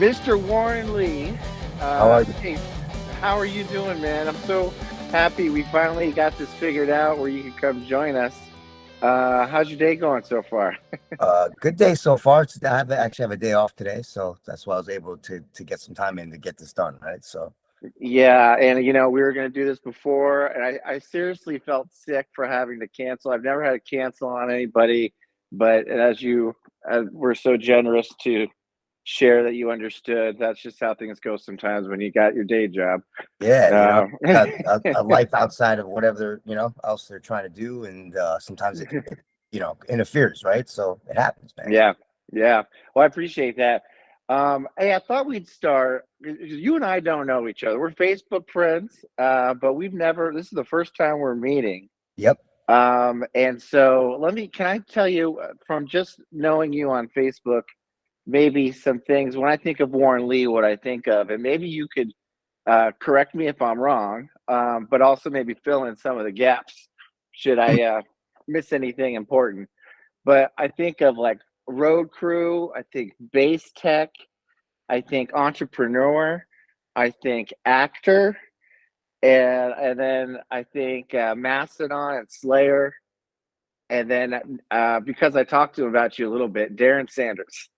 Mr. Warren Lee. How are you? Hey, how are you doing, man? I'm so happy we finally got this figured out where you can come join us. How's your day going so far? Good day so far. Actually have a day off today, so that's why I was able to get some time in to get this done, right? So Yeah, and we were going to do this before, and I seriously felt sick for having to cancel. I've never had to cancel on anybody, but as you were so generous to share that you understood, that's just how things go sometimes when you got your day job. yeah, Uh, a life outside of whatever else they're trying to do, and sometimes it interferes, right? So it happens, man. Yeah, yeah. Well, I appreciate that. Hey, I thought we'd start. 'Cause you and I don't know each other. We're Facebook friends, but we've never. This is the first time we're meeting. Yep. And so can I tell you from just knowing you on Facebook, maybe some things when I think of Warren Lee, what I think of, and maybe you could correct me if I'm wrong, but also maybe fill in some of the gaps should I miss anything important. But I think of like road crew, I think bass tech, I think entrepreneur, I think actor, and then I think Mastodon and Slayer, and then because I talked to him about you a little bit, Darren Sanders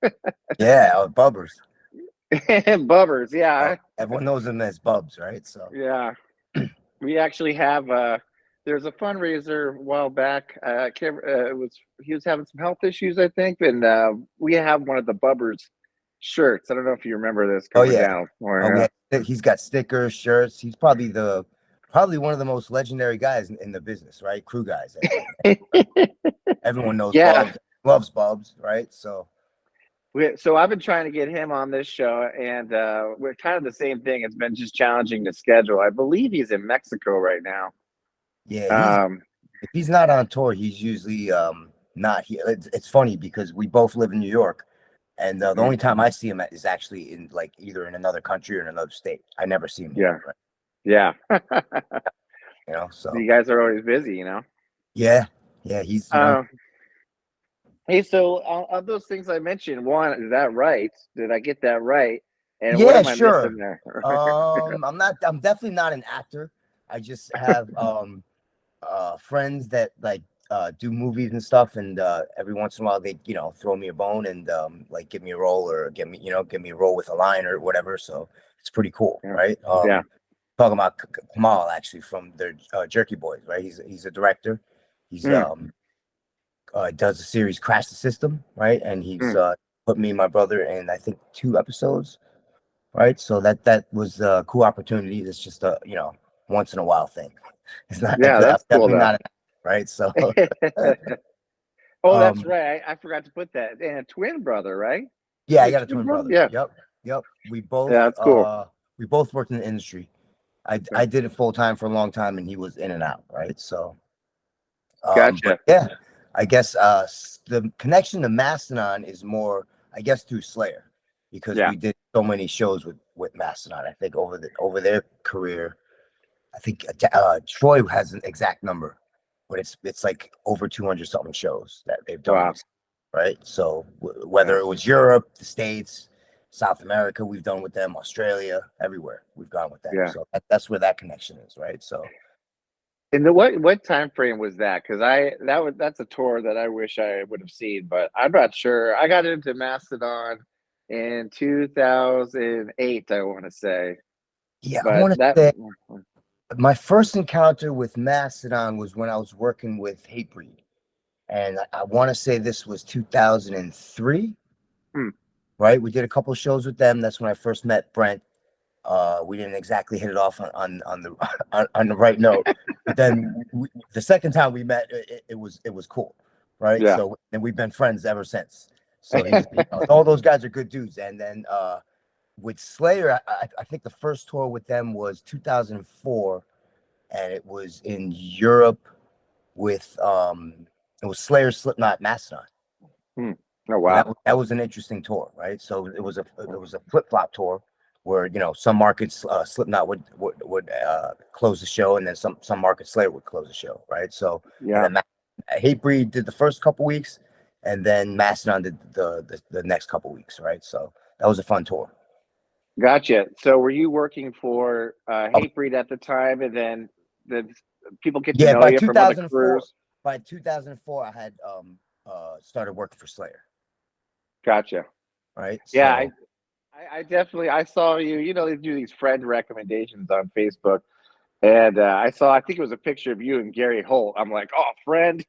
Yeah, Bubbers. and Bubbers. Yeah, Everyone knows them as Bubs, right? So yeah. We actually have there's a fundraiser a while back. I can't, it was he was having some health issues, I think, and we have one of the Bubbers shirts. I don't know if you remember this oh coming yeah, down. he's got stickers, shirts. He's probably one of the most legendary guys in the business, right? Crew guys. Everyone knows Yeah. Bubs, loves Bubs, right? So So I've been trying to get him on this show, and we're kind of the same thing. It's been just challenging to schedule. I believe he's in Mexico right now. yeah, Um, if he's not on tour, he's usually not here. It's funny because we both live in New York, and the only time I see him is actually in like either in another country or in another state. I never see him yeah, here, right? yeah. So You guys are always busy. yeah, he's Um, Hey, so of those things I mentioned, one, is that right? Did I get that right? And what yeah, am I missing sure. there? I'm definitely not an actor. I just have friends that like do movies and stuff, and every once in a while they throw me a bone and like give me a role or give me a role with a line or whatever. So it's pretty cool, Yeah, right? yeah. Talking about Kamal actually from the Jerky Boys, right? He's a director. He's Mm, does the series Crash the System, right? And he's mm. put me and my brother in I think 2 episodes, right? So that was a cool opportunity. It's just a once in a while thing. It's not. Yeah, I'm that's cool definitely though. not an actor, right? So Oh, that's um right. I forgot to put that. And a twin brother, right? yeah, You I a got a twin twin brother? brother. Yeah. Yep. Yeah, that's cool. We both worked in the industry. I did it full time for a long time, and he was in and out, right? So but Gotcha. yeah, I guess the connection to Mastodon is more, I guess, through Slayer, because Yeah. we did so many shows with Mastodon. I think over their career, I think Troy has an exact number, but it's like over 200 something shows that they've done Wow. with, right? So Yeah. whether it was Europe, the States, South America, we've done with them, Australia, everywhere we've gone with them. Yeah. So that's where that connection is, right? So And what time frame was that? Because that's a tour that I wish I would have seen, but I'm not sure. I got into Mastodon in 2008, I want to say, yeah, I but want to that. say my first encounter with Mastodon was when I was working with Hatebreed, and I want to say this was 2003, Hmm, right? We did a couple of shows with them. That's when I first met Brent. We didn't exactly hit it off on the on the right note, but then the second time we met, it was cool, right? yeah. So and we've been friends ever since. So all those guys are good dudes. And then with Slayer, I think the first tour with them was 2004, and it was in Europe with it was Slayer, Slipknot, Mastodon. Hmm. Oh So wow. that was an interesting tour, right? So it was a flip flop tour where some markets Slipknot would close the show, and then some markets Slayer would close the show, right? So and Yeah. then Hatebreed did the first couple weeks, and then Mastodon did the next couple weeks, right? So that was a fun tour. Gotcha. So were you working for Oh, Hatebreed at the time, and then the people get to yeah, know by you from other 2004, careers? I had started working for Slayer, Gotcha. right? Yeah, So I definitely I saw you. You know, they do these friend recommendations on Facebook, and I think it was a picture of you and Gary Holt. I'm like, oh, friend.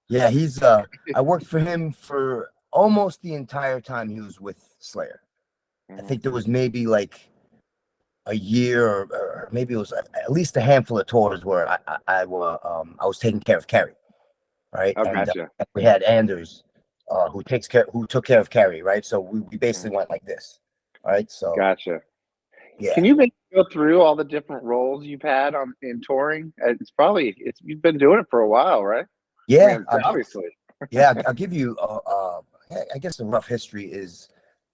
yeah, he's I worked for him for almost the entire time he was with Slayer. I Mhm. think there was maybe like a year, or maybe it was at least a handful of tours where I was taking care of Kerry, right? Oh, And gotcha. we had Anders, who took care of Kerry, right? So we Mhm. basically went like this, right? So Gotcha. Can yeah, you maybe go through all the different roles you've had on in touring? It's probably it's you've been doing it for a while, right? I yeah, mean, obviously. I'll give you I guess a rough history is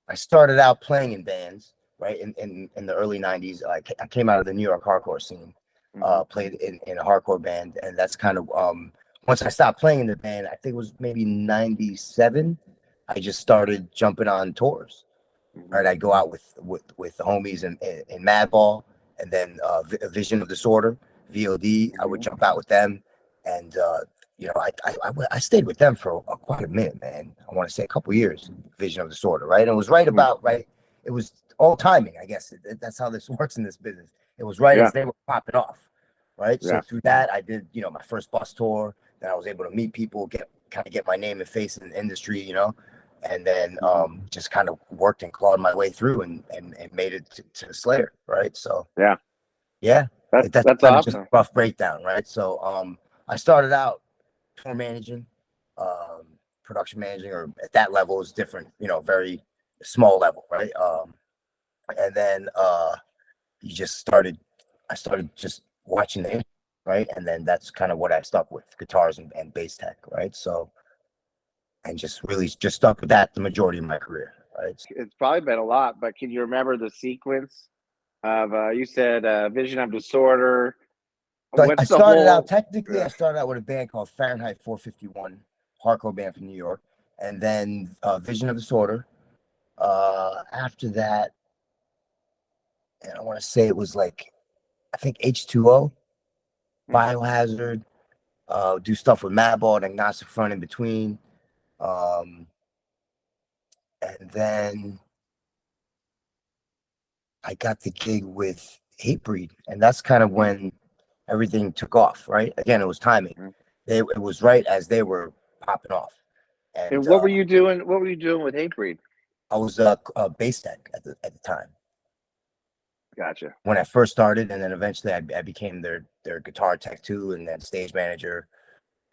I started out playing in bands, right? In the early 90s. I came out of the New York hardcore scene, Hmm. played in a hardcore band, and that's kind of once I stopped playing in the band, I think it was maybe 97, I just started jumping on tours. Hmm. Right. I'd go out with the homies in Madball, and then Vision of Disorder, VOD. I would Hmm. jump out with them, and I stayed with them for quite a minute, man. I want to say a couple years. Vision of Disorder, right? And it was right Hmm. about right. It was all timing, I guess. That's how this works in this business. It was right Yeah. as they were popping off, right? So Yeah. through that, I did my first bus tour. Then I was able to meet people, get my name and face in the industry, and then Hmm. just kind of worked and clawed my way through and made it to Slayer, right? So Yeah. yeah, that's That's kind of just a awesome. rough breakdown, right? So I started out tour managing, production managing, or at that level is different, very small level, right? And then you just started, I started just watching the, right, and then that's kind of what I stuck with, guitars and bass tech, right? So and just really just stuck with that the majority of my career, right? It's probably been a lot, but can you remember the sequence of you said Vision of Disorder? So I What's the started out whole technically. I started out with a band called Fahrenheit 451, hardcore band from New York, and then Vision of Disorder. After that, and I want to say it was like I think H2O, hmm, Biohazard. Do stuff with Madball and Agnostic Front in between, um, and then I got the gig with Hatebreed, and that's kind of hmm, when everything took off. Right, again, it was timing. hmm. It was right as they were popping off, and And what were you doing? What were you doing with Hatebreed? I was a bass tech at the time Gotcha. when I first started, and then eventually I became their guitar tech too, and then stage manager,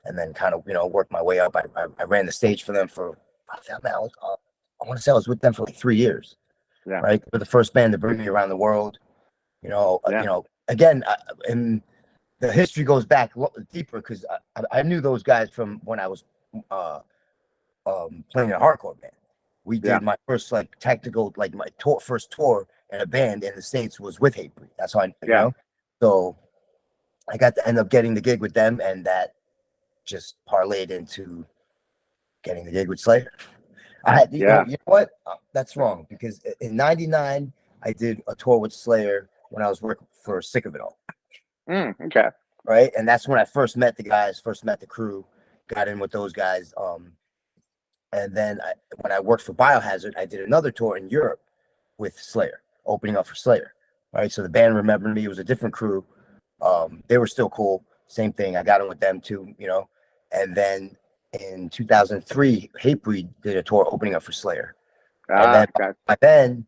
and then kind of worked my way up. I ran the stage for them for I want to say I was with them for like 3 years. Yeah. Right, for the first band to bring me around the world. Yeah. Again, and the history goes back deeper because I knew those guys from when I was uh, playing a hardcore band. We Yeah. did my first like tactical, like my first tour in a band in the States was with Hatebreed. That's how Yeah. So I got to end up getting the gig with them, and that just parlayed into getting the gig with Slayer. I had, Yeah. you know what? That's wrong because in '99 I did a tour with Slayer when I was working for Sick of It All, Mm, okay. right? And that's when I first met the guys, first met the crew, got in with those guys. And then when I worked for Biohazard, I did another tour in Europe with Slayer, opening up for Slayer. Right. So the band remembered me. It was a different crew. They were still cool. Same thing. I got in with them too. And then in 2003, Hatebreed did a tour opening up for Slayer. And then Got. by then,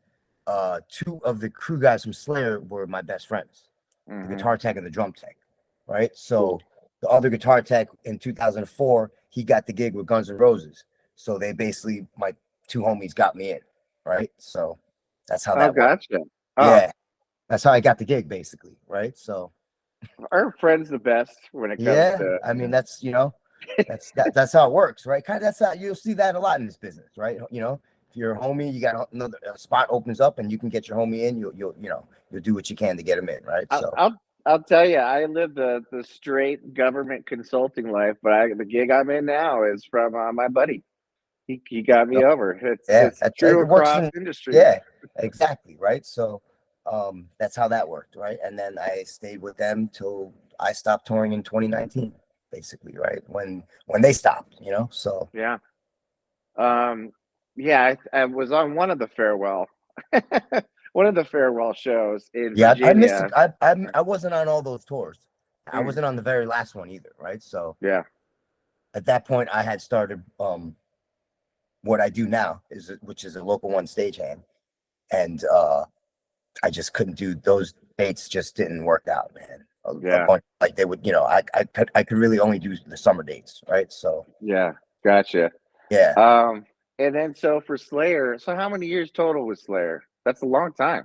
two of the crew guys from Slayer were my best friends, the Hmm. guitar tech and the drum tech. Right. So Cool. the other guitar tech in 2004, he got the gig with Guns N' Roses. So they basically, my two homies got me in. Right. So that's how Oh, that worked. gotcha. Oh, Yeah. That's how I got the gig basically. Right. So our friends the best when it comes yeah, to. I mean, that's how it works. Right. Kind of, that's how you'll see that a lot in this business. Right. If you're a homie, you got another spot opens up and you can get your homie in, you'll do what you can to get him in. Right. I'll, So I'll I'll tell you, I live the straight government consulting life, but the gig I'm in now is from my buddy. He got me over. yeah, It's true it works across in, industries. yeah, exactly, right? So that's how that worked, right? And then I stayed with them till I stopped touring in 2019, basically, right? When they stopped, So Yeah. Um, yeah, I was on one of the farewell, one of the farewell shows in yeah, I missed it. Virginia. I wasn't on all those tours. I Mm, wasn't on the very last one either, right? So yeah, at that point, I had started what I do now, which is a local one stagehand, and I just couldn't do those dates. Just didn't work out, man. A yeah, bunch like they would, I could really only do the summer dates, right? So yeah. Gotcha. yeah, Um, and then so for Slayer, so how many years total was Slayer? That's a long time.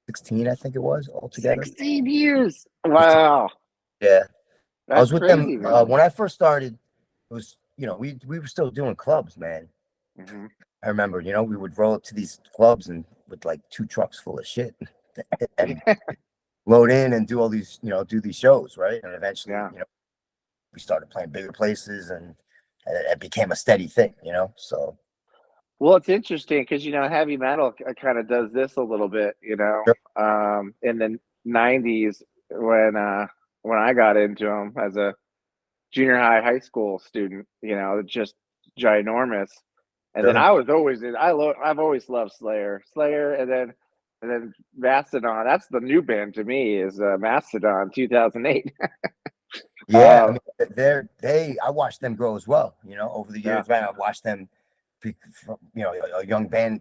16, I think it was altogether. 16 years. 16, Wow. yeah. I That's was with them crazy, man. when I first started. It was, we were still doing clubs, man. Hmm. I remember, we would roll up to these clubs and with like 2 trucks full of shit and load in and do all these, do these shows, right? And eventually, Yeah. we started playing bigger places and it became a steady thing, So Well, it's interesting because heavy metal kind of does this a little bit. sure. In the '90s when I got into them as a junior high school student, just ginormous. And then Sure. I was always I've always loved Slayer, and then Mastodon. That's the new band to me is Mastodon 2008. Yeah, I uh, mean, I watched them grow as well, over the yeah, years, man. I watched them, a young band,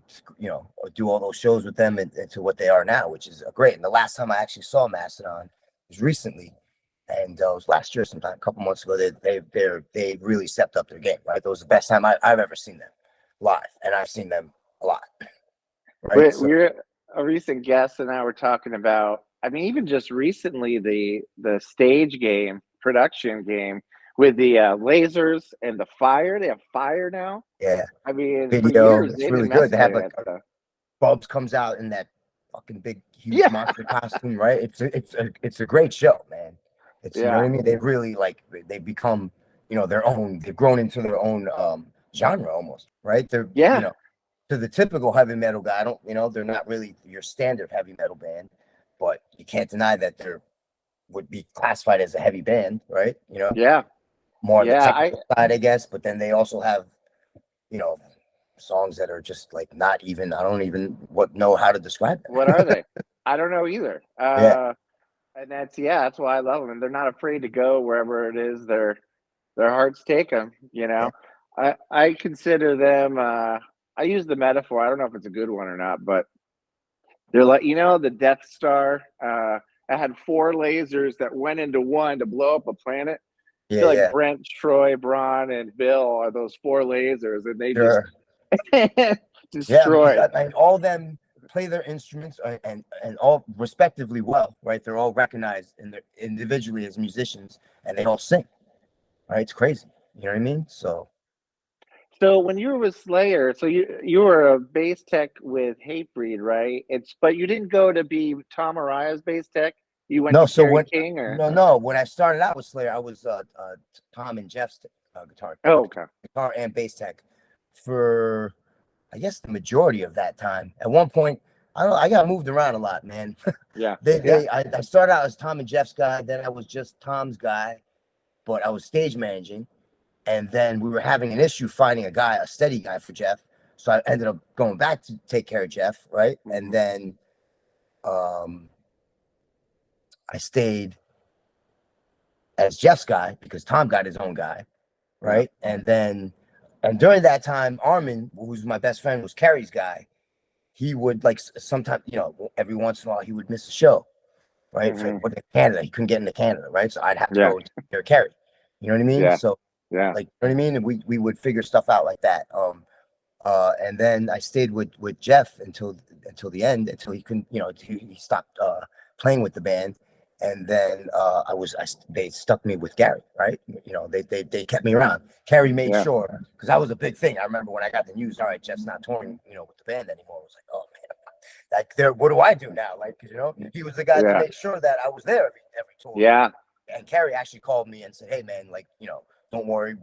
do all those shows with them and to what they are now, which is great. And the last time I actually saw Mastodon was recently, and it was last year, sometime a couple months ago. They really stepped up their game, right? That was the best time I've ever seen them live, and I've seen them a lot, right? So we're a recent guest and I were talking about. I mean, even just recently, the stage game production game with the lasers and the fire. They have fire now. yeah, I mean, for video, years it's they really didn't good. They have necessarily like that stuff. Bubs comes out in that fucking big, huge Yeah, monster costume, right? It's a great show, man. It's you know what yeah, I mean. They really they become their own. They've grown into their own genre almost, right? They're yeah, to the typical heavy metal guy. I don't they're not really your standard heavy metal band, but you can't deny that they're would be classified as a heavy band, right? yeah, More on the yeah. I technical side, I guess. But then they also have you know songs that are just like not even I don't even know how to describe What them. are they? I don't know either. Yeah, And that's why I love them. And they're not afraid to go wherever it is their hearts take them. yeah, I consider them. I use the metaphor. I don't know if it's a good one or not, but they're like the Death Star. I had four lasers that went into one to blow up a planet. I yeah, feel like yeah. Brent, Troy, Braun, and Bill are those four lasers, and they just Sure. Yeah, because destroy. all of them play their instruments and all respectively well, right? They're all recognized in their individually as musicians, and they all sing, right? It's crazy. You know what I mean? So So when you were with Slayer, so you were a bass tech with Hatebreed, right? But you didn't go to be Tom Araya's bass tech. You went no, to so Kerry when King, or no, when I started out with Slayer, I was Tom and Jeff's oh, okay, guitar and bass tech for I guess the majority of that time. At one point, I don't know, I got moved around a lot, man. yeah, yeah, I started out as Tom and Jeff's guy, then I was just Tom's guy, but I was stage managing, and then we were having an issue finding a steady guy for Jeff. So I ended up going back to take care of Jeff, right? And hmm, then um I stayed as Jeff's guy because Tom got his own guy, yeah, right? And during that time, Armin, who's my best friend, was Carrie's guy. He would like sometimes, every once in a while, he would miss a show, right? For hmm, what in Canada, he couldn't get into Canada, right? So I'd have to yeah, go and take care of Carrie. You know what I mean? yeah, So yeah, like, you know what I mean? And we would figure stuff out like that. And then I stayed with Jeff until the end, until he couldn't, he stopped playing with the band. And then they stuck me with Gary, right? They kept me around. Carrie made yeah, sure because that was a big thing. I remember when I got the news, all right, Jeff's not touring, with the band anymore. I was like, oh man, like there, what do I do now? Like, he was the guy to yeah, make sure that I was there every tour. yeah, And Carrie actually called me and said, hey man, like, don't worry,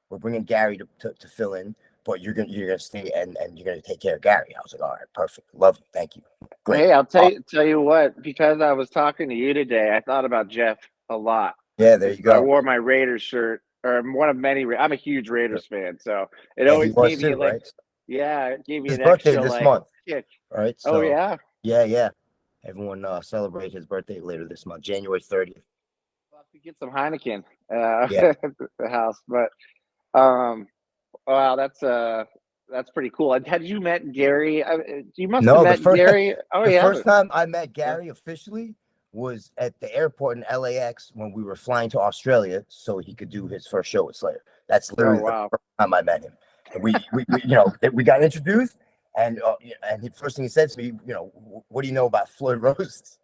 we're bringing Gary to fill in. but you're gonna stay and you're gonna take care of Gary. I was like, all right, perfect, love you, thank you, great. Hey, I'll tell you what, because I was talking to you today, I thought about Jeff a lot. Yeah, there you I go. wore my Raiders shirt, or one of many. I'm a huge Raiders fan, so it And he always was gave me too, like, right? yeah, it gave me His an birthday extra this like month, kick. right? Oh So yeah, yeah. Everyone celebrate his birthday later this month, January 30th. we'll have to get some Heineken Yeah. at the house. But um, wow, that's pretty cool. And had you met Gary? You must have No, the met first Gary. Oh the yeah, first time I met yeah. Gary officially was at the airport in LAX when we were flying to Australia so he could do his first show with Slayer. That's Oh literally the wow. first time I met him. And we we got introduced, and the first thing he said to me, what do you know about Floyd Rose?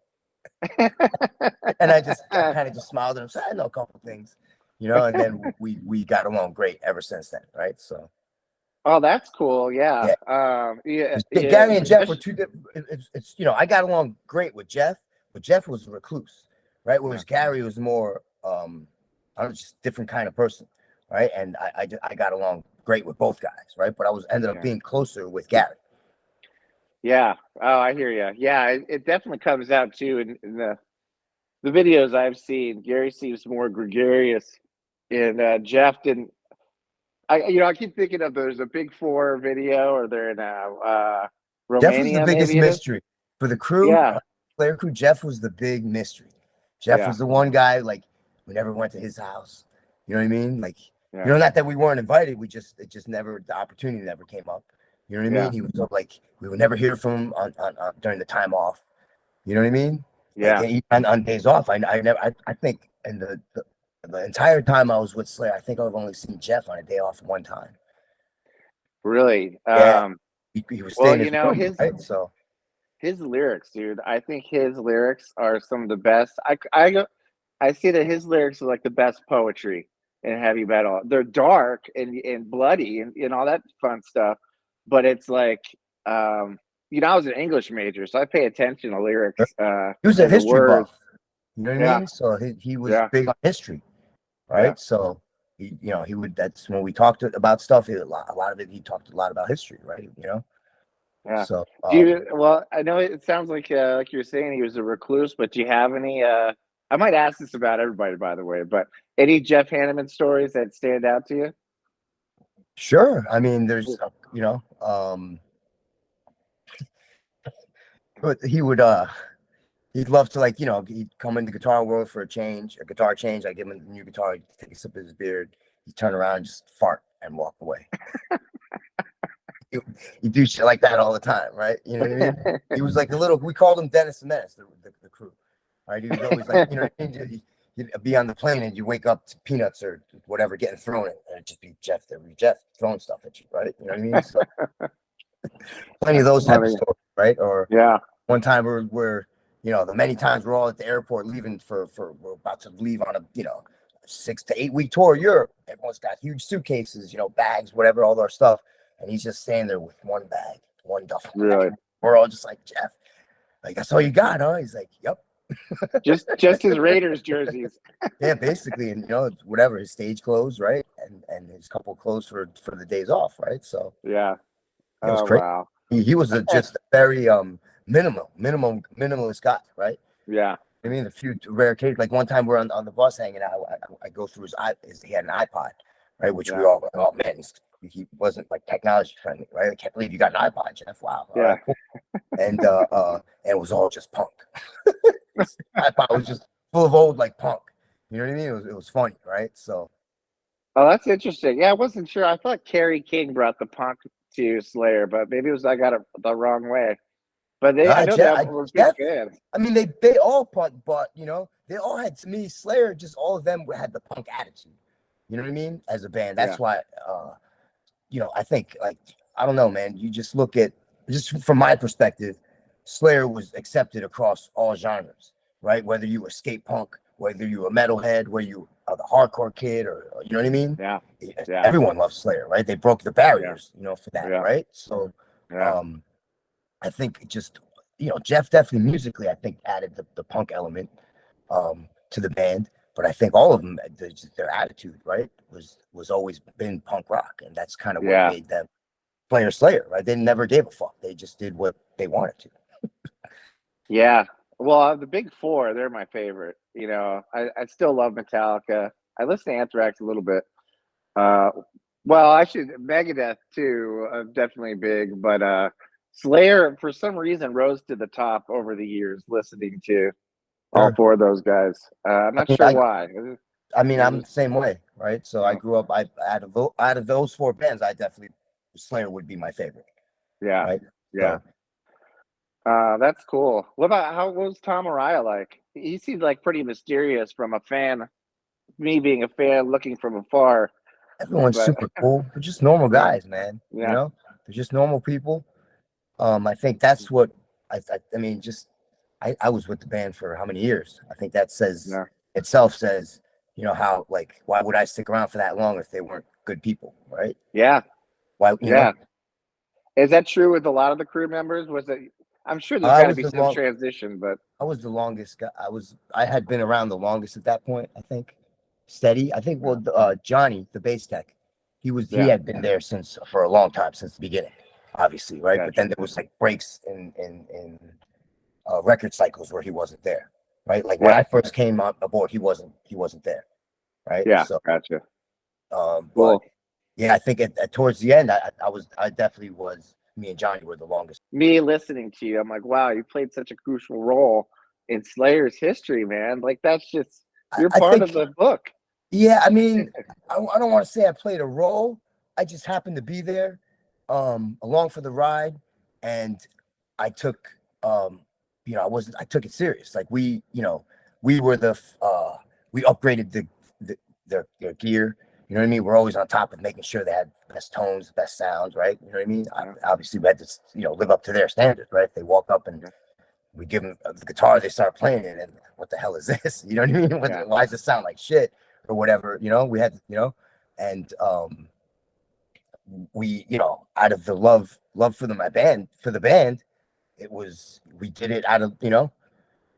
And I kind of just smiled at him, said, I know a couple things, and then we got along great ever since then, right? So Oh, that's cool. Yeah. yeah. Yeah. Gary and Jeff were Especially, two different. I got along great with Jeff, but Jeff was a recluse, right? yeah. Whereas Gary was more, I don't know, just different kind of person, right? And I got along great with both guys, right? But I was ended up Yeah. being closer with Gary. Yeah. Oh, I hear you. Yeah, it definitely comes out too in the videos I've seen. Gary seems more gregarious, and Jeff didn't. I keep thinking of there's a Big Four video, or they're in Jeff was the Romania, biggest maybe it is. mystery for the crew, Yeah. player crew. Jeff was the big mystery. Jeff Yeah. was the one guy, like, we never went to his house. You know what I mean? Like, Yeah. not that we weren't invited. It just never, the opportunity never came up. You know what I Yeah. mean? He was like, we would never hear from him on during the time off. You know what I mean? Like, Yeah. on days off, I think in the entire time I was with Slayer, I think I've only seen Jeff on a day off one time. Really. Yeah, he was Well, staying in his room, right? So his lyrics, dude. I think his lyrics are some of the best. I see that his lyrics are like the best poetry in heavy metal. They're dark and bloody and all that fun stuff, but it's like, I was an English major, so I pay attention to lyrics he was a and the history words. buff. You know what I Yeah, mean? So he was yeah, big on history, yeah, right? So he would. That's when we talked about stuff. A lot of it. He talked a lot about history, right? yeah. So Do you? Well, I know it sounds like you were saying he was a recluse, but do you have any? I might ask this about everybody, by the way, but any Jeff Hanneman stories that stand out to you? sure. I mean, there's but he'd love to, like, he'd come in the guitar world for a guitar change. I give him a new guitar, he'd take a sip of his beard, he'd turn around and just fart and walk away. He'd do shit like that all the time, right? You know what I mean? He was like we called him Dennis the Menace, the crew. Right? He was always like, what I mean? You'd be on the plane and you wake up to peanuts or whatever getting thrown at, and it'd just be Jeff throwing stuff at you, right? You know what I mean? So plenty of That's those type of funny. stories, right? Or Yeah, one time we're the many times we're all at the airport leaving for we're about to leave on a 6 to 8 week tour of Europe. Everyone's got huge suitcases, bags, whatever, all their stuff, and he's just standing there with one bag, one duffel bag. really. We're all just like, Jeff, like, that's all you got, huh? He's like, yep. Just his Raiders jerseys. Yeah, basically, and whatever, his stage clothes, right, and his couple clothes for the days off, right? So Yeah. it was Oh crazy. wow. He was just a very minimalist guy, right? Yeah. I mean, a few rare occasions, like one time we're on the bus hanging out, I go through he had an iPod, right? Which we Yeah. all, oh man, he wasn't like technology friendly, right? I can't believe you got an iPod, Jeff. Wow. All Yeah. right, cool. And it was all just punk. iPod was just full of old, like, punk. You know what I mean? It was funny, right? So Oh, that's interesting. Yeah, I wasn't sure. I thought Kerry King brought the punk to Slayer, but maybe it was I got it the wrong way. But I know they were big Jeff, fans. I mean, they all punk, but they all had, to me, Slayer, just all of them had the punk attitude. You know what I mean? As a band, Yeah. that's why I think, like, I don't know, man. You just look at, just from my perspective, Slayer was accepted across all genres, right? Whether you were skate punk, whether you were a metalhead, whether you are the hardcore kid, or you know what I mean? Yeah. Yeah. Everyone loves Slayer, right? They broke the barriers, for that, Yeah. right? So, Yeah. I think just, Jeff definitely musically, I think, added the punk element to the band. But I think all of them, their attitude, right, was always been punk rock, and that's kind of what Yeah. made them Slayer, right? They never gave a fuck. They just did what they wanted to. Yeah. Well, the big four, they're my favorite. You know, I still love Metallica. I listen to Anthrax a little bit. Uh, well, actually, Megadeth too, definitely big. But Slayer, for some reason, rose to the top over the years, listening to all Sure. four of those guys. I'm I not mean, sure why. I'm the same way, right? So I Yeah, grew up. Out of those four bands, I definitely Slayer would be my favorite, yeah, right? yeah. So That's cool. What was Tom Araya like? He seemed like pretty mysterious from a fan. Me being a fan, looking from afar. everyone's But super cool. They're just normal yeah, guys, man. You yeah, know, they're just normal people. I think that's what I mean. Just I was with the band for how many years? I think that says yeah, itself says, how, like, why would I stick around for that long if they weren't good people, right? yeah, Why, yeah. Is that true with a lot of the crew members? Was it? I'm sure there's I got to was be the some long transition, but I was the longest guy. I had been around the longest at that point, I think. Steady. I think, yeah, well, Johnny, the bass tech, he yeah, had been there since for a long time, since the beginning, obviously, right? But then gotcha. there was like breaks in record cycles where he wasn't there, right? Like when Yeah, I first came on aboard, he wasn't there, right? yeah, So, gotcha. but Cool. yeah, I think towards the end, I definitely was. Me and Johnny were the longest. Me listening to you, I'm like, wow, you played such a crucial role in Slayer's history, man. Like that's just you're I part of think, the book. yeah, I mean, I don't want to say I played a role. I just happened to be there, along for the ride, and I took, I took it serious. Like we were we upgraded their gear. You know what I mean? We're always on top of making sure they had the best tones, the best sounds, right? You know what I mean? Yeah, Obviously, we had to, live up to their standards, right? If they walk up and yeah, we give them the guitar, they start playing it, and what the hell is this? You know what I mean? yeah, Why does it sound like shit or whatever? We had, and we, out of the love for the band, we did it out of yeah,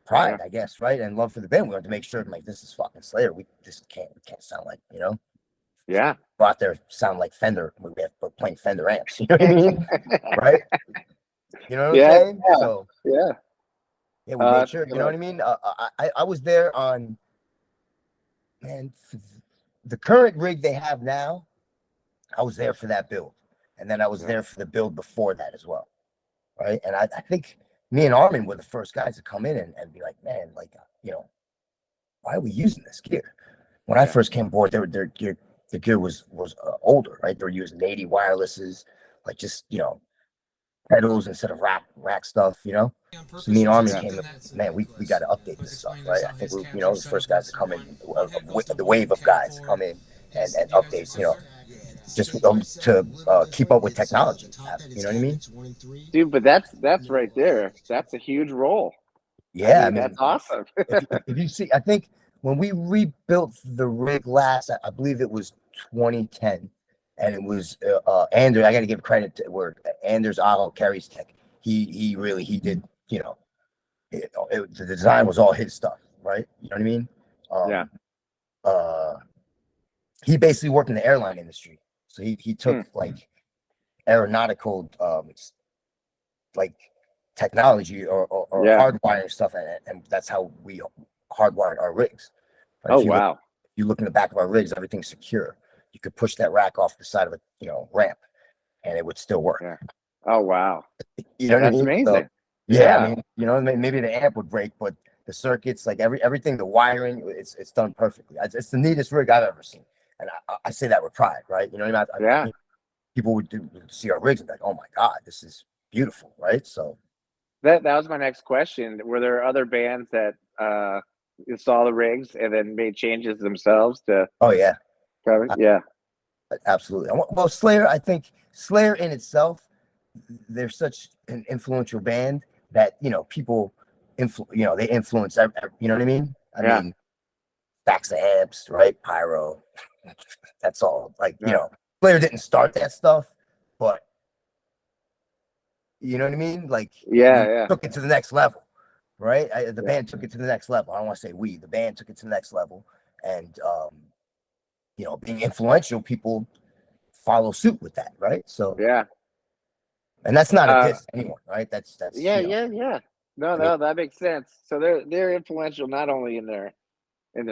pride, I guess, right? And love for the band. We wanted to make sure, like, this is fucking Slayer. We can't sound like, yeah, go out there sound like Fender. We're playing Fender amps. You know what I mean? Right? You know what I'm yeah, saying? yeah, So yeah. yeah, we made That's sure. You know good. what I mean? I was there on, man, the current rig they have now. I was there for that build, and then I was Yeah, there for the build before that as well, right? And I think me and Armin were the first guys to come in and be like, man, like, why are we using this gear? When I yeah. first came aboard, the gear was older, right? They were using 80 wirelesses, like, just pedals instead of rack stuff, So me and Armin Yeah. came in, man, we got to update this stuff, right? I think we're, the first guys to come in, the wave of guys to come in and update, just to keep up with technology. You know what I mean? Dude, but that's right there. That's a huge role. I Yeah, I mean, that's mean, awesome. if you see, I think when we rebuilt the rig last, I believe it was 2010, and it was Anders. I got to give credit to where Anders Aho carries tech. He did, the design was all his stuff, right? You know what I mean? Yeah. Um, uh, he basically worked in the airline industry, so he Hmm. took like aeronautical like technology or Yeah. hardwiring stuff, and that's how we hardwired our rigs. Right? Oh wow. If you look in the back of our rigs, everything's secure. You could push that rack off the side of a ramp, and it would still work. Yeah. Oh wow. You know what I That's mean? So amazing. yeah, I Yeah. mean, maybe the amp would break, but the circuits, like everything, the wiring, it's done perfectly. It's the neatest rig I've ever seen, and I say that with pride, right? You know what I mean? Yeah. People would see our rigs and be like, oh my god, this is beautiful, right? So That was my next question. Were there other bands that saw the rigs and then made changes themselves to oh yeah, cover? Yeah. absolutely. Well, Slayer, I think Slayer in itself, they're such an influential band that people they influence. You know what I mean? I Yeah. mean, backs of amps, right? Pyro. That's all. Like Yeah. Slayer didn't start that stuff, but you know what I mean? Like Yeah. we Yeah. took it to the next level, right? The Yeah. band took it to the next level. I don't want to say we. The band took it to the next level, and you know, being influential, people follow suit with that, right? So Yeah. and that's not a Uh, diss to anyone, right? That's yeah, you know, yeah, yeah. No, I mean, no, that makes sense. So they're influential not only in their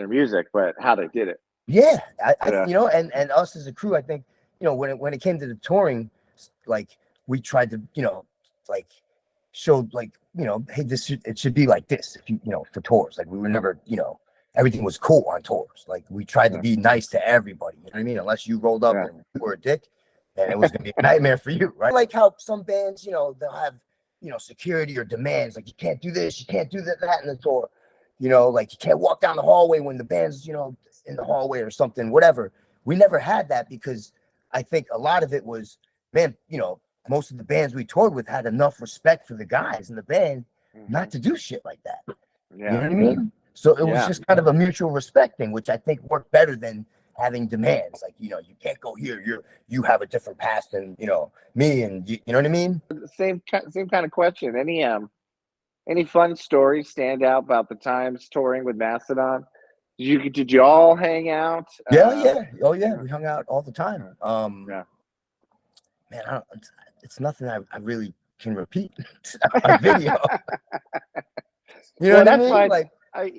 music, but how they did it. yeah, Yeah. you know, and us as a crew, I think, you know, when it came to the touring, like we tried to, you know, like show like, you know, hey, it should be like this if you know, for tours. Like we were never, you know, everything was cool on tours. Like we tried to Yeah. be nice to everybody. You know what I mean? Unless you rolled up Yeah. and you were a dick, then it was gonna be a nightmare for you, right? Like how some bands, you know, they'll have, you know, security or demands like you can't do this, you can't do that in the tour. You know, like you can't walk down the hallway when the band's, you know, in the hallway or something, whatever. We never had that because I think a lot of it was, man, you know, most of the bands we toured with had enough respect for the guys in the band Hmm. not to do shit like that. You Yeah. know what I mean? So it was Yeah. just kind of a mutual respect thing, which I think worked better than having demands. Like, you know, you can't go here. You have a different past than, you know, me, and you know what I mean? Same kind of question. Any fun stories stand out about the times touring with Mastodon? Did you all hang out? Yeah, yeah. Oh yeah. Yeah. We hung out all the time. Yeah. Man, it's nothing I really can repeat on video. You know Well, what I that's mean? fine. Like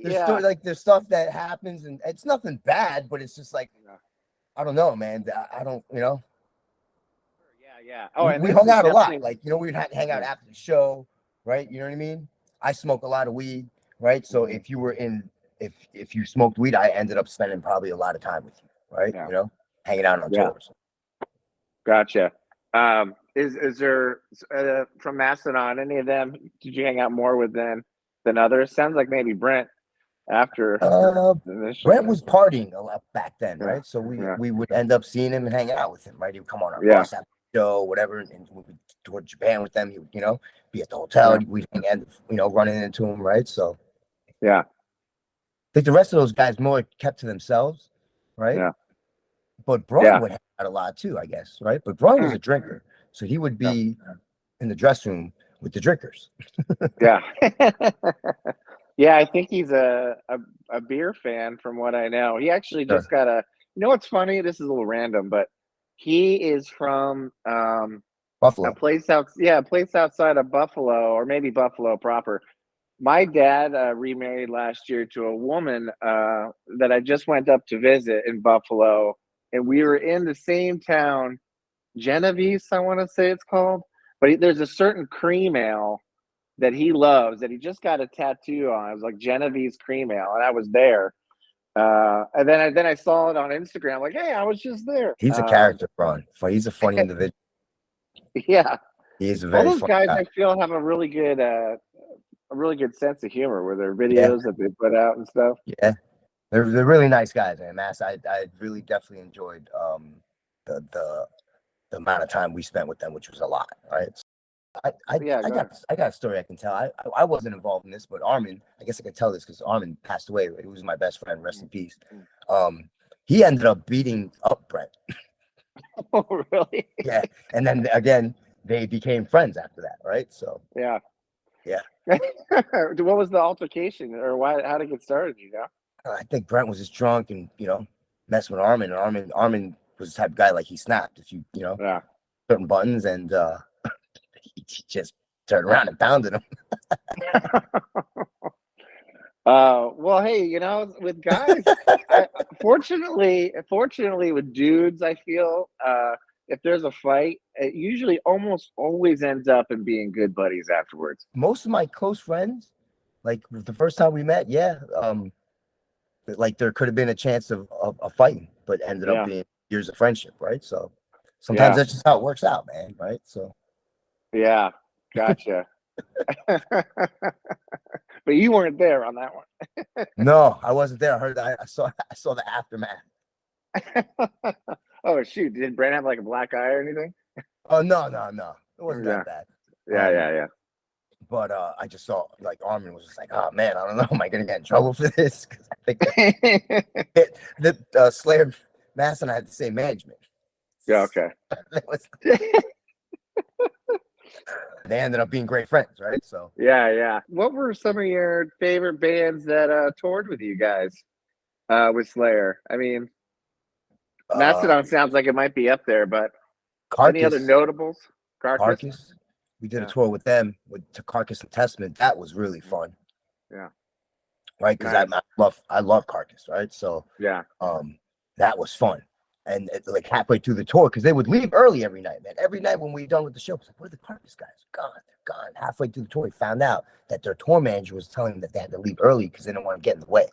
there's Yeah. there's stuff that happens and it's nothing bad, but it's just like Yeah. I don't know, man. I don't, you know. Yeah. Yeah. Oh, and We this hung is out a lot. definitely. Like, you know, we'd hang out Yeah. after the show, right? You know what I mean? I smoke a lot of weed, right? So Hmm. if you were in if you smoked weed, I ended up spending probably a lot of time with you, right? Yeah. You know, hanging out on Yeah. tours. Gotcha. Is there from Mastodon any of them? Did you hang out more with them than others? Sounds like maybe Brent after Uh, initially. Brent was partying a lot back then, Yeah. right? So Yeah. we would end up seeing him and hanging out with him, right? He would come on our Yeah. bus after the show, whatever, and we would tour Japan with them. He would, you know, be at the hotel. Yeah. We'd end, you know, running into him, right? So Yeah. I think the rest of those guys more kept to themselves, right? Yeah. But Braun Yeah. would hang out a lot too, I guess, right? But Braun was Mm. a drinker, so he would Yeah. be in the dressing room with the drinkers. Yeah. Yeah, I think he's a beer fan from what I know. He actually Sure. just got a, you know what's funny? This is a little random, but he is from a Buffalo. place a place outside of Buffalo, or maybe Buffalo proper. My dad remarried last year to a woman that I just went up to visit in Buffalo, and we were in the same town, Genovese, I want to say it's called. But there's a certain cream ale that he loves that he just got a tattoo on. It was like Genovese cream ale, and I was there. And then I saw it on Instagram. Like, hey, I was just there. He's a character, Braun. He's a funny individual. Yeah, He is a all very those funny guys guy. I feel have a really good sense of humor with their Yeah, videos that they put out and stuff. yeah. They're really nice guys, man. Mass, I really definitely enjoyed the the the amount of time we spent with them, which was a lot, right? Yeah, go ahead. I got a story I can tell. I wasn't involved in this, but Armin, I guess I can tell this because Armin passed away. He was my best friend. Rest in peace. Um, he ended up beating up Brent. Oh, really? Yeah, and then again, they became friends after that, right? So Yeah. yeah, What was the altercation, or why? How did it get started? You know? I think Brent was just drunk and you know messing with Armin, and Armin was the type of guy like he snapped if you know Yeah. certain buttons, and he just turned around and pounded him. Well, hey, you know, with guys, fortunately, with dudes, I feel if there's a fight, it usually almost always ends up in being good buddies afterwards. Most of my close friends, like the first time we met, yeah, like there could have been a chance of fighting, but ended up Yeah, being years of friendship, right? So sometimes yeah, that's just how it works out, man, right? So yeah. Gotcha. But you weren't there on that no, I wasn't there. I heard that I saw the aftermath. one. Oh shoot! Did Brand have like a black eye or anything? Oh no, it wasn't Yeah, that bad. yeah, yeah, But I just saw like Armin was just like, oh man, I don't know, am I gonna get in trouble for this? Because I think yeah. the Slayer Mass and I had the same management. Yeah. Okay. They ended up being great friends, right? So Yeah, yeah. What were some of your favorite bands that toured with you guys? with Slayer? I mean, Uh, Mastodon sounds like it might be up there, but any other Carcass, notables? Carcass? Carcass. We did a Yeah. tour with them with to Carcass and Testament. That was really fun, Yeah. right? Because Nice. I love Carcass, right? So Yeah. that was fun. And like halfway through the tour, because they would leave early every night, man. Every night when we were done with the show, I was like, where are the Carcass guys? Gone, they're gone. Halfway through the tour, we found out that their tour manager was telling them that they had to leave early because they didn't want to get in the way.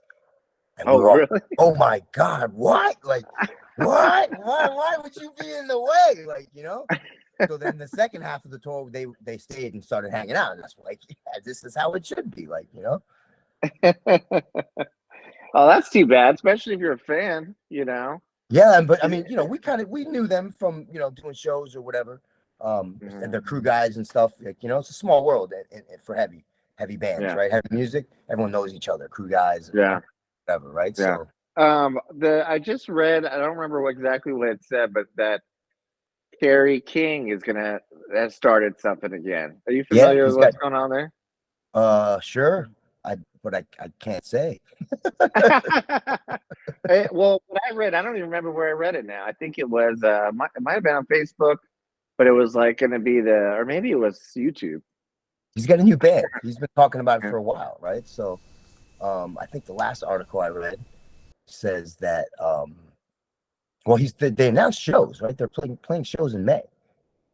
And we Oh, were all, really? oh my God, what? Like, what? Why would you be in the way? Like, So then the second half of the tour, they stayed and started hanging out. And that's like, yeah, this is how it should be. Like. Oh, that's too bad, especially if you're a fan. Yeah, but I mean, we knew them from doing shows or whatever, and Mhm. their crew guys and stuff. Like, it's a small world for heavy bands, Yeah. right? Heavy music, everyone knows each other, crew guys, Yeah. whatever, right? Yeah. So I just read, I don't remember exactly what it said, but that Kerry King has started something again. Are you yeah, familiar with he's got what's going on there? sure, but I can't say. Well, what I read, I don't even remember where I read it now. I think it was it might have been on Facebook, but it was like going to be or maybe it was YouTube. He's got a new band. He's been talking about it Yeah. for a while, right? So I think the last article I read says that well, they announced shows, right? They're playing shows in May,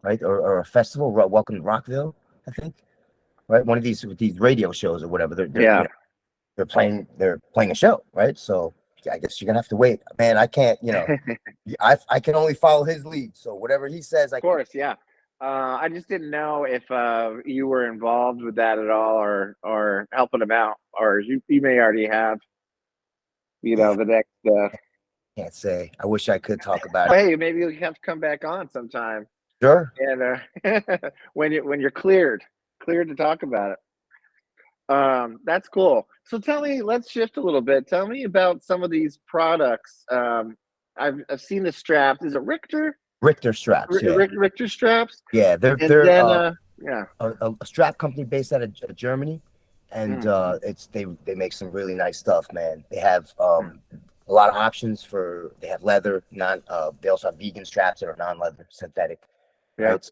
right? Or a festival, Welcome to Rockville, I think, right? One of these radio shows or whatever. Yeah. They're playing a show, right? So I guess you're gonna have to wait, man. I can't, I can only follow his lead. So whatever he says, Of course, yeah. I just didn't know if you were involved with that at all, or helping him out, or you may already have, yeah, the next. can't say. I wish I could talk about it. Hey, maybe you have to come back on sometime, Sure. and when you're cleared to talk about it. That's cool. So tell me, let's shift a little bit. Tell me about some of these products. I've seen the straps. Is it Richter? Richter straps, yeah. Richter straps, Yeah, they're and they're then yeah. a strap company based out of Germany, and Mm, they make some really nice stuff, man. They have mm, a lot of options they have leather, they also have vegan straps that are non-leather, synthetic, yeah. right?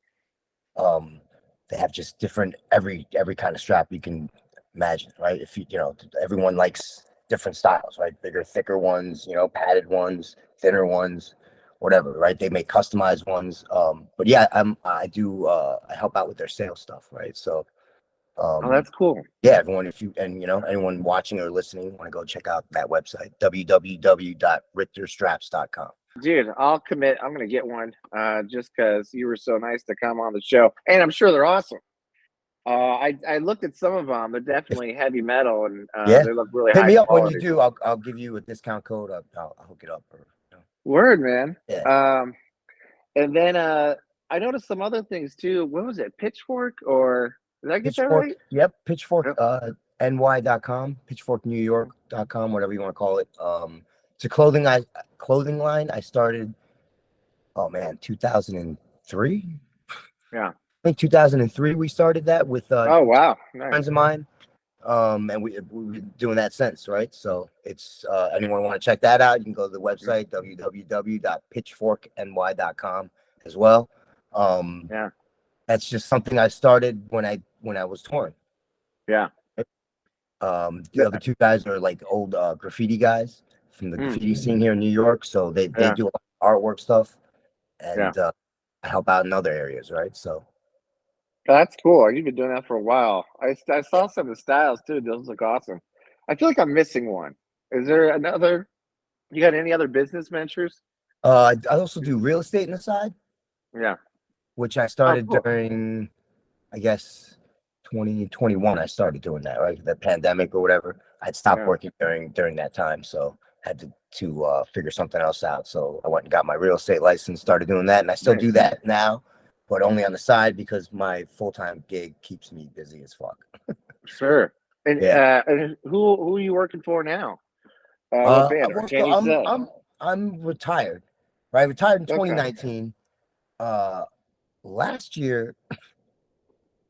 Um, they have just different every kind of strap you can imagine, right? If everyone likes different styles, right? Bigger, thicker ones, padded ones, thinner ones, whatever, right? They make customized ones. But yeah, I help out with their sales stuff, right? So Oh, um that's cool. yeah, everyone, if you and anyone watching or listening want to go check out that website, www.richterstraps.com. Dude, I'll commit. I'm gonna get one just because you were so nice to come on the show, and I'm sure they're awesome. I looked at some of them. They're If definitely heavy metal, and yeah, they look really hit high me up when you quality. do. I'll give you a discount code. I'll hook it up. Word, man. Yeah, And then I noticed some other things too. What was it? Pitchfork, or did I get that Pitchfork. right? Yep, Pitchfork. Yep. ny.com, pitchforknewyork.com, whatever you want to call it. It's a clothing line. I started. Oh man, 2003. Yeah. I think 2003 we started that with Oh, wow. Nice. friends of mine. We've been doing that since, right? So it's anyone want to check that out, you can go to the website www.pitchforkny.com as well. Yeah. That's just something I started when I was touring. Yeah. The other two guys are like old graffiti guys from the Mm, graffiti scene here in New York, so they yeah. do a lot of artwork stuff, Yeah. and I help out in other areas, right? So That's cool. You've been doing that for a while. I saw some of the styles too. Those look awesome. I feel like I'm missing one. Is there another? You got any other business ventures? I also do real estate on the side, Yeah. which I Oh, started cool. during, I guess, 2021. I started doing that, right? The pandemic or whatever. I'd stopped Yeah. working during that time, so had to figure something else out. So I went and got my real estate license, started doing that, and I still Nice. do that now, but only on the side because my full-time gig keeps me busy as fuck. Sure. Yeah. And who are you working for now? What band? Or Well, can so you say? I'm retired, right? I retired in Okay. 2019. Last year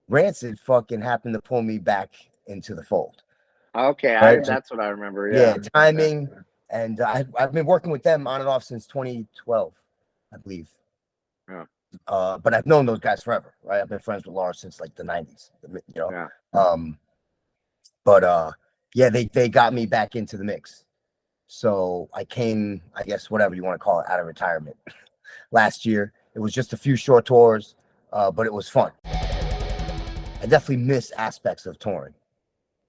Rancid fucking happened to pull me back into the fold, Okay. right? And That's what I remember. yeah, Yeah. Yeah. timing. And I've been working with them on and off since 2012, I believe. Yeah. But I've known those guys forever, right? I've been friends with Lars since like the 90s, you know. Yeah. But yeah, they got me back into the mix. So I came, I guess, whatever you want to call it, out of retirement last year. It was just a few short tours, but it was fun. I definitely miss aspects of touring,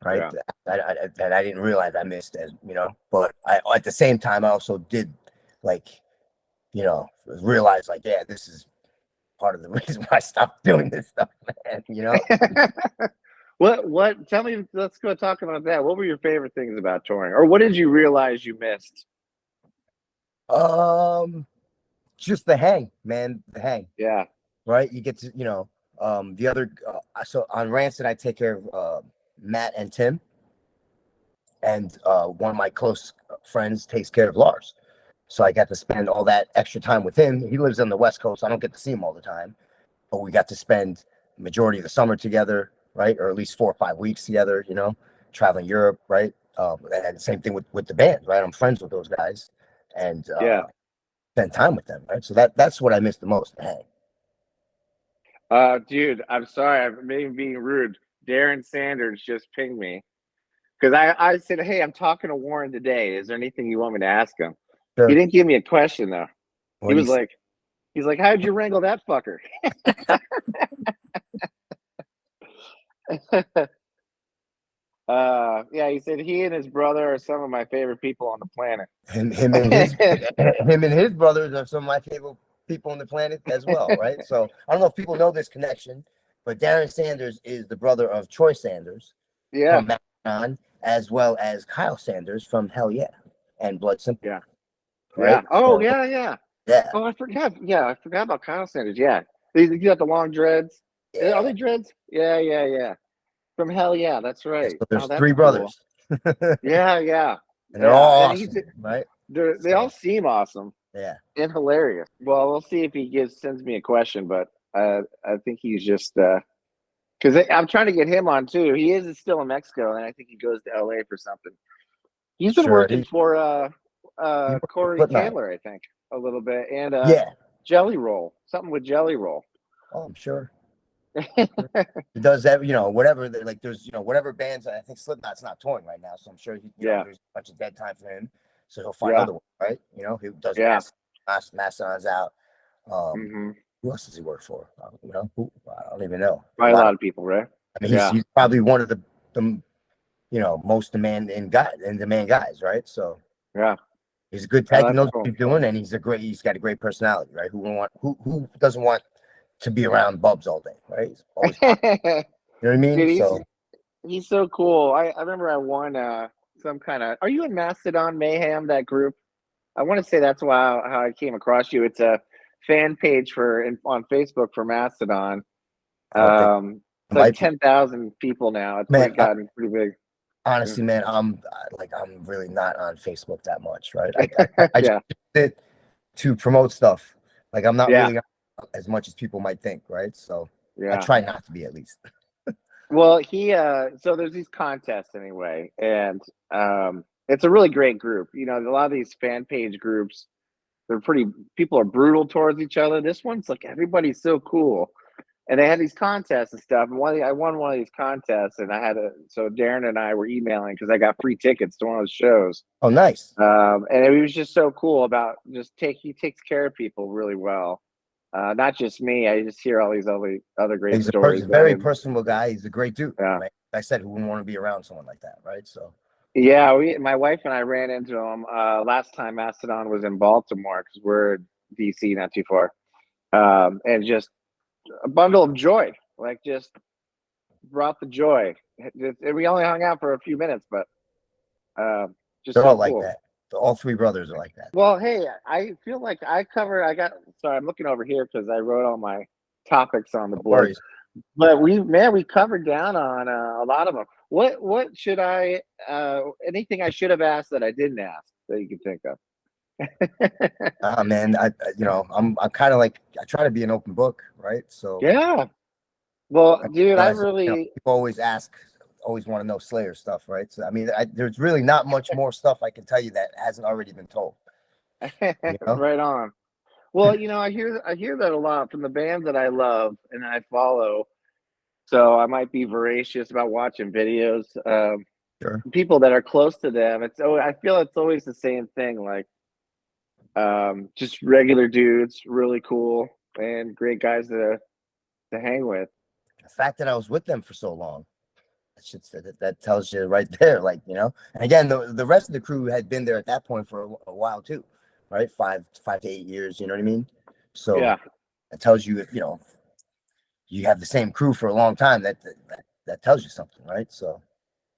right? Yeah. That I didn't realize I missed, as you know. But at the same time, I also did, like, you know, realize like, yeah, this is part of the reason why I stopped doing this stuff, man. You know. What tell me, let's go talk about that. What were your favorite things about touring? Or what did you realize you missed? Just the hang, man. The hang. Yeah. Right? You get to, you know, the other so on Rancid I take care of Matt and Tim, and one of my close friends takes care of Lars. So I got to spend all that extra time with him. He lives on the West Coast. I don't get to see him all the time, but we got to spend the majority of the summer together, right? Or at least 4 or 5 weeks together, you know, traveling Europe, right? And the same thing with the band, right? I'm friends with those guys, and Yeah. spend time with them, right? So that's what I miss the most. Hey. Dude, I'm sorry, I'm maybe being rude. Darren Sanders just pinged me because I said, hey, I'm talking to Warren today. Is there anything you want me to ask him? He Sure. didn't give me a question though. What He do was like, he's like, how'd you wrangle that fucker? Yeah, he said he and his brother are some of my favorite people on the planet. him and his brothers are some of my favorite people on the planet as well, right? So I don't know if people know this connection, but Darren Sanders is the brother of Troy Sanders Yeah, from Mastodon, as well as Kyle Sanders from Hell Yeah and Blood Simple, yeah, right? yeah. Oh, So yeah, yeah. yeah, Oh, I forgot. Yeah, I forgot about Kyle Sanders. Yeah, he got the long dreads. Are yeah. they dreads? Yeah, yeah, yeah. From Hell Yeah, that's Yeah, right. so Oh, there's that's three cool. brothers, and Yeah, yeah, they're yeah. all And awesome, right? they all So seem awesome yeah, and hilarious. Well, we'll see if he sends me a question, but I think he's just because I'm trying to get him on too. He is still in Mexico, and I think he goes to LA for something. He's been sure. working for He worked with Corey Slipknot. Taylor, I think, a little bit, and Yeah. Jelly Roll, something with Jelly Roll. Oh, I'm sure. He does that, you know, whatever. Like, there's, you know, whatever bands. I think Slipknot's not touring right now, so I'm sure he, you know, Yeah, there's a bunch of dead time for him. So he'll find yeah, other one, right? You know, he does yeah. Mastodon's out. Hmm. Who else does he work for? You know, I don't even know. A By a lot lot of. of people, right? I mean, Yeah, he's probably one of the you know, most demanding guys, right? So yeah. he's a good Oh, tech. He that's knows what cool. he's doing, and he's got a great personality, right? Who doesn't want to be around Bubs all day, right? He's always talking. You know what I mean? Dude, So he's so cool. I remember I won some kind of. Are you in Mastodon Mayhem? That group? I want to say that's how I came across you. It's a fan page on Facebook for Mastodon. I don't think It's it like might be. 10,000 people now. It's Man, gotten pretty big. honestly, man, I'm really not on Facebook that much, right? I just Yeah, use it to promote stuff. Like, I'm not yeah, really on as much as people might think, right? So I yeah. try not to be, at least. Well, so there's these contests anyway, and it's a really great group. You know, a lot of these fan page groups, they're pretty. People are brutal towards each other. This one's like everybody's so cool, and they had these contests and stuff. And I won one of these contests, and so Darren and I were emailing because I got free tickets to one of those shows. Oh, nice. And it was just so cool about he takes care of people really well. Not just me. I just hear all these other great He's stories. a But I very mean, personable guy. He's a great dude. yeah, Right? Like I said, who wouldn't want to be around someone like that, right? So yeah. My wife and I ran into him last time Mastodon was in Baltimore because we're in DC, not too far. And just a bundle of joy, like just brought the joy. And we only hung out for a few minutes, but just they're so all like cool. that. All three brothers are like that. Well, hey, I feel like sorry, I'm looking over here because I wrote all my topics on the No board. worries. But we covered down on a lot of them. What should anything I should have asked that I didn't ask that you can think of? Man, you know, I'm kind of like, I try to be an open book, right? So Yeah. Well, I dude, I realize, you know, really people always ask always want to know Slayer stuff, right? So I mean, there's really not much more stuff I can tell you that hasn't already been told. You know? Right on. Well, I hear that a lot from the bands that I love and I follow. So I might be voracious about watching videos. Sure. People that are close to them, I feel it's always the same thing. Like, just regular dudes, really cool and great guys to hang with. The fact that I was with them for so long, that tells you right there, like, and again, the rest of the crew had been there at that point for a while too, right? 5 to 8 years, you know what I mean? So Yeah. it tells you, you have the same crew for a long time. That tells you something, right? So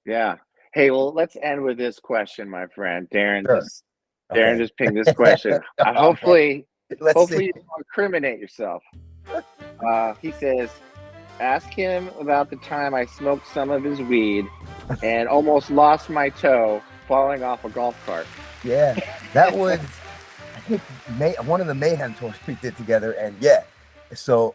Yeah. Hey, well, let's end with this question, my friend. Darren sure. just pinged this question. Okay. Let's Hopefully see. you don't incriminate yourself. He says, ask him about the time I smoked some of his weed and almost lost my toe falling off a golf cart. Yeah, that was, I think, one of the Mayhem tours we did together. And yeah, so,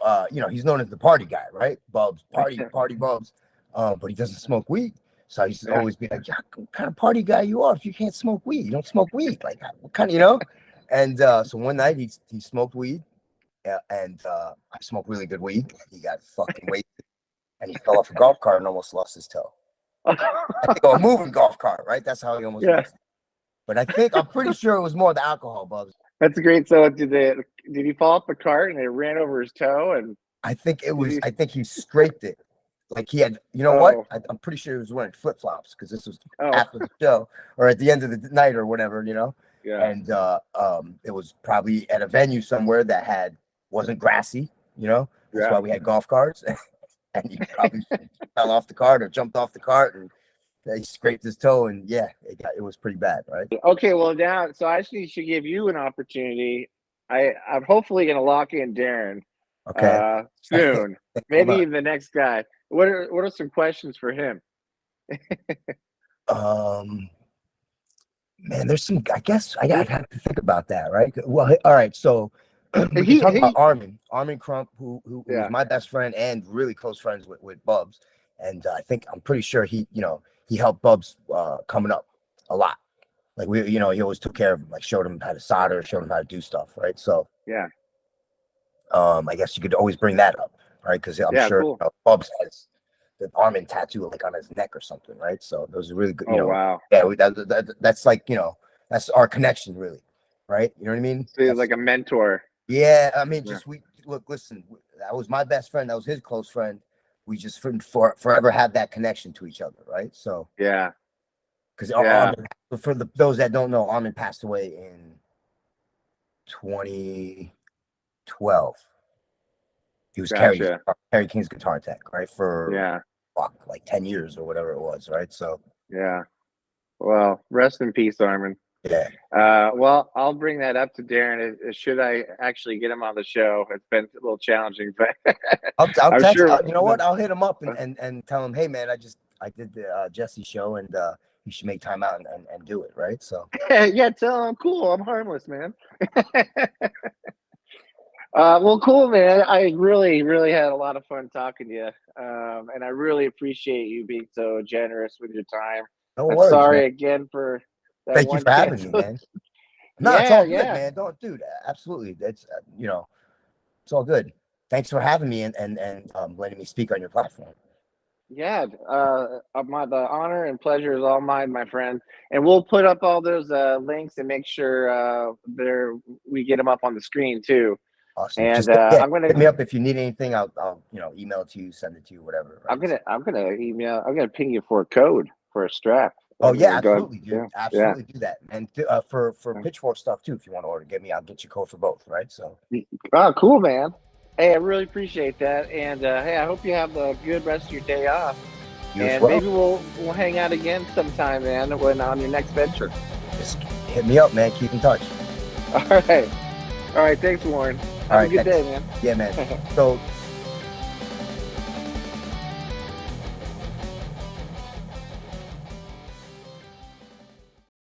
he's known as the party guy, right? Bubs, party Bubs. But he doesn't smoke weed. So I used to always be like, yeah, what kind of party guy you are if you can't smoke weed? You don't smoke weed. Like, what kind of, And so one night he smoked weed. And I smoked really good weed. He got fucking wasted. And he fell off a golf cart and almost lost his toe. I think a moving golf cart, right? That's how he almost lost it. But I'm pretty sure it was more the alcohol, Bubs. That's great. So did he fall off the cart and it ran over his toe? And I think he scraped it. Like he had, what? I'm pretty sure he was wearing flip-flops because this was after the show or at the end of the night or whatever, Yeah. And it was probably at a venue somewhere that wasn't grassy, That's why we had golf carts. And he probably fell off the cart or jumped off the cart and he scraped his toe. And yeah, it was pretty bad, right? Okay, well now, so I actually should give you an opportunity. I'm hopefully going to lock in Darren. Okay. Soon, maybe even the next guy. What are some questions for him? Man, there's some. I guess I have to think about that, right? Well, all right. So we can talk about Armin Crump, who was my best friend and really close friends with Bubs, and I'm pretty sure he helped Bubs coming up a lot. Like he always took care of him, like showed him how to solder, showed him how to do stuff, right? So yeah. I guess you could always bring that up, right? Because I'm sure cool. Bubs has the Armin tattoo like on his neck or something, right? So those are really good. Wow. Yeah, that's like that's our connection, really, right? You know what I mean? So he's like a mentor. Yeah, I mean, listen. That was my best friend. That was his close friend. We just forever have that connection to each other, right? So yeah, because for those that don't know, Armin passed away in 2012. He was Kerry King's guitar tech, right? For like 10 years or whatever it was, right? So yeah. Well, rest in peace, Armin. Yeah. Well, I'll bring that up to Darren. Should I actually get him on the show? It's been a little challenging, but I'll text. Sure. You know what? I'll hit him up and tell him, hey man, I did the Jesse show and you should make time out and do it, right? So yeah, tell him I'm cool. I'm harmless, man. Well, cool, man. I really, really had a lot of fun talking to you, and I really appreciate you being so generous with your time. No worries, sorry man. Again for that. Thank you for having me, man. No, it's all good, man. Dude, absolutely. It's it's all good. Thanks for having me and letting me speak on your platform. Yeah, the honor and pleasure is all mine, my friend. And we'll put up all those links and make sure we get them up on the screen too. Awesome. And just I'm gonna hit me up if you need anything. I'll email it to you, send it to you, whatever. Right? I'm gonna ping you for a code for a strap. Oh yeah, absolutely, dude. Yeah. Absolutely do that. And for Pitchfork stuff too, if you want to order, I'll get you code for both, right? So oh, cool, man. Hey, I really appreciate that. And hey, I hope you have a good rest of your day off. And maybe we'll hang out again sometime, man, when on your next venture. Just hit me up, man. Keep in touch. All right. Thanks, Warren. Have a good day, man. Yeah, man. So